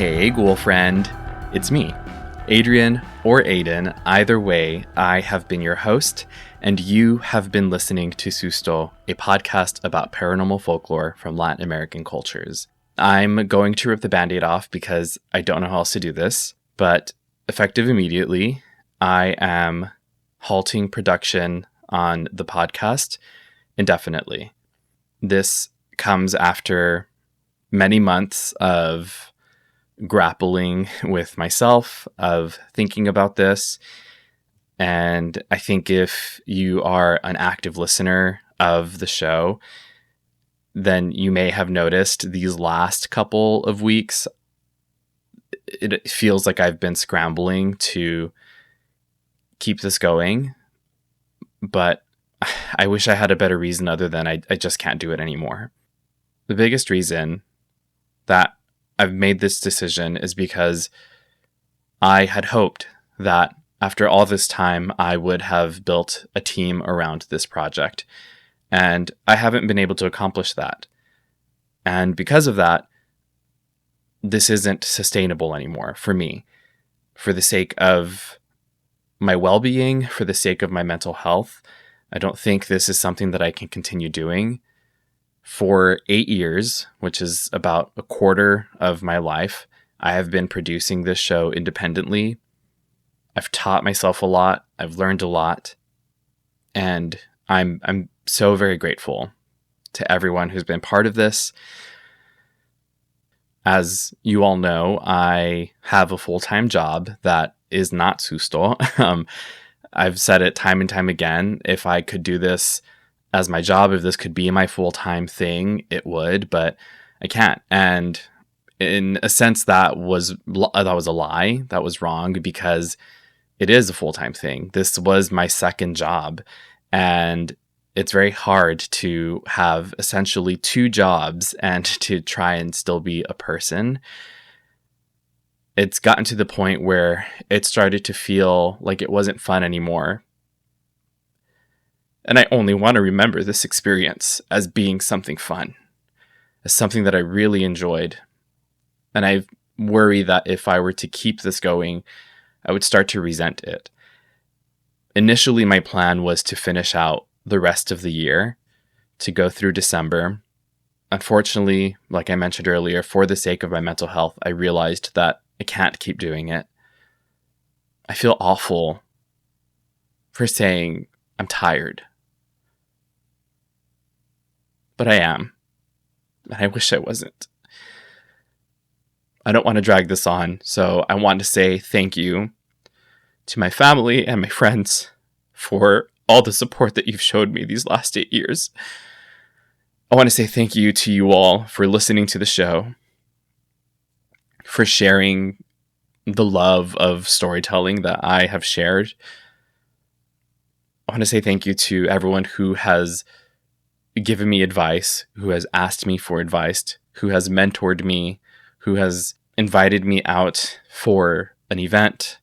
Hey, Ghoul Friend. It's me, Adrian or Ayden. Either way, I have been your host, and you have been listening to Susto, a podcast about paranormal folklore from Latin American cultures. I'm going to rip the Band-Aid off because I don't know how else to do this, but effective immediately, I am halting production on the podcast indefinitely. This comes after many months of grappling with myself, of thinking about this. And I think if you are an active listener of the show, then you may have noticed these last couple of weeks, it feels like I've been scrambling to keep this going. But I wish I had a better reason other than I just can't do it anymore. The biggest reason that I've made this decision is because I had hoped that after all this time, I would have built a team around this project. And I haven't been able to accomplish that. And because of that, this isn't sustainable anymore for me. For the sake of my well-being, for the sake of my mental health, I don't think this is something that I can continue doing. For 8 years, which is about a quarter of my life, I have been producing this show independently. I've taught myself a lot. I've learned a lot. And I'm so very grateful to everyone who's been part of this. As you all know, I have a full-time job that is not Susto. I've said it time and time again. If I could do this as my job, if this could be my full-time thing, it would, but I can't. And in a sense, that was a lie. That was wrong because it is a full-time thing. This was my second job, and it's very hard to have essentially two jobs and to try and still be a person. It's gotten to the point where it started to feel like it wasn't fun anymore. And I only want to remember this experience as being something fun, as something that I really enjoyed. And I worry that if I were to keep this going, I would start to resent it. Initially, my plan was to finish out the rest of the year, to go through December. Unfortunately, like I mentioned earlier, for the sake of my mental health, I realized that I can't keep doing it. I feel awful for saying I'm tired. But I am. And I wish I wasn't. I don't want to drag this on, so I want to say thank you to my family and my friends for all the support that you've showed me these last 8 years. I want to say thank you to you all for listening to the show, for sharing the love of storytelling that I have shared. I want to say thank you to everyone who has given me advice, who has asked me for advice, who has mentored me, who has invited me out for an event,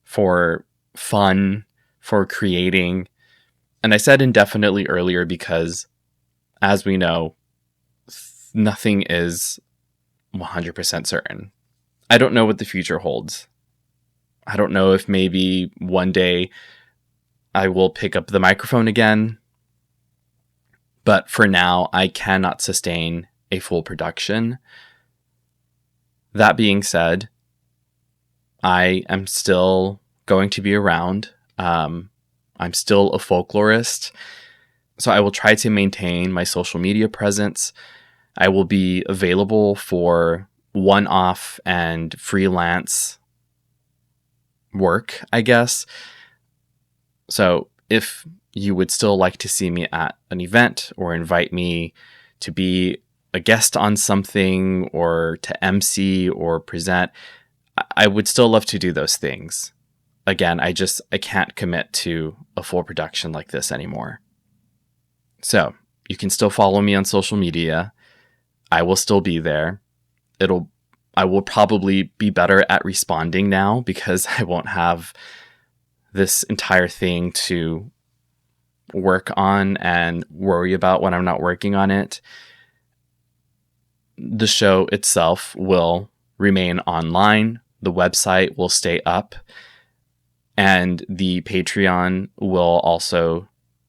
for fun, for creating. And I said indefinitely earlier because, as we know, nothing is 100% certain. I don't know what the future holds. I don't know if maybe one day I will pick up the microphone again. But for now, I cannot sustain a full production. That being said, I am still going to be around. I'm still a folklorist. So I will try to maintain my social media presence. I will be available for one-off and freelance work, I guess. So if you would still like to see me at an event or invite me to be a guest on something or to MC or present, I would still love to do those things. Again, I can't commit to a full production like this anymore. So you can still follow me on social media. I will still be there. I will probably be better at responding now because I won't have this entire thing to work on and worry about when I'm not working on it. The show itself will remain online. The website will stay up, and the Patreon will also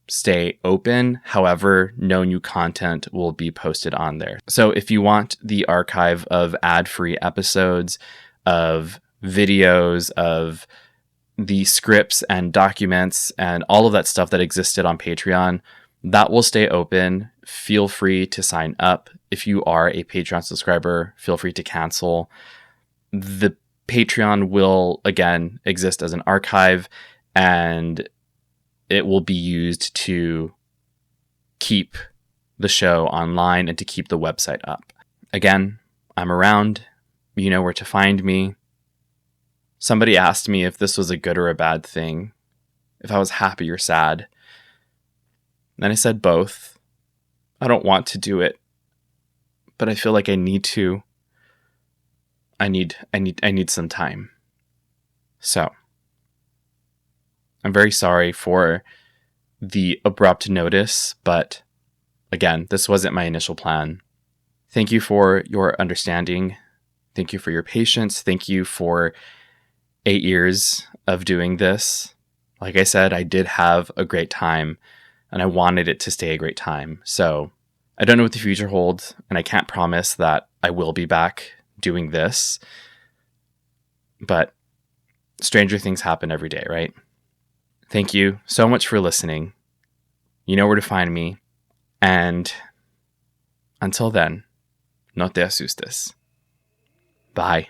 stay open. However, no new content will be posted on there. So if you want the archive of ad-free episodes, of videos, of the scripts and documents and all of that stuff that existed on Patreon, that will stay open. Feel free to sign up. If you are a Patreon subscriber, feel free to cancel. The Patreon will, again, exist as an archive, and it will be used to keep the show online and to keep the website up. Again, I'm around. You know where to find me. Somebody asked me if this was a good or a bad thing, if I was happy or sad. And I said both. I don't want to do it, but I feel like I need to. I need some time. So, I'm very sorry for the abrupt notice, but again, this wasn't my initial plan. Thank you for your understanding. Thank you for your patience. Thank you for 8 years of doing this. Like I said, I did have a great time, and I wanted it to stay a great time. So I don't know what the future holds, and I can't promise that I will be back doing this. But stranger things happen every day, right? Thank you so much for listening. You know where to find me. And until then, no te asustes. Bye.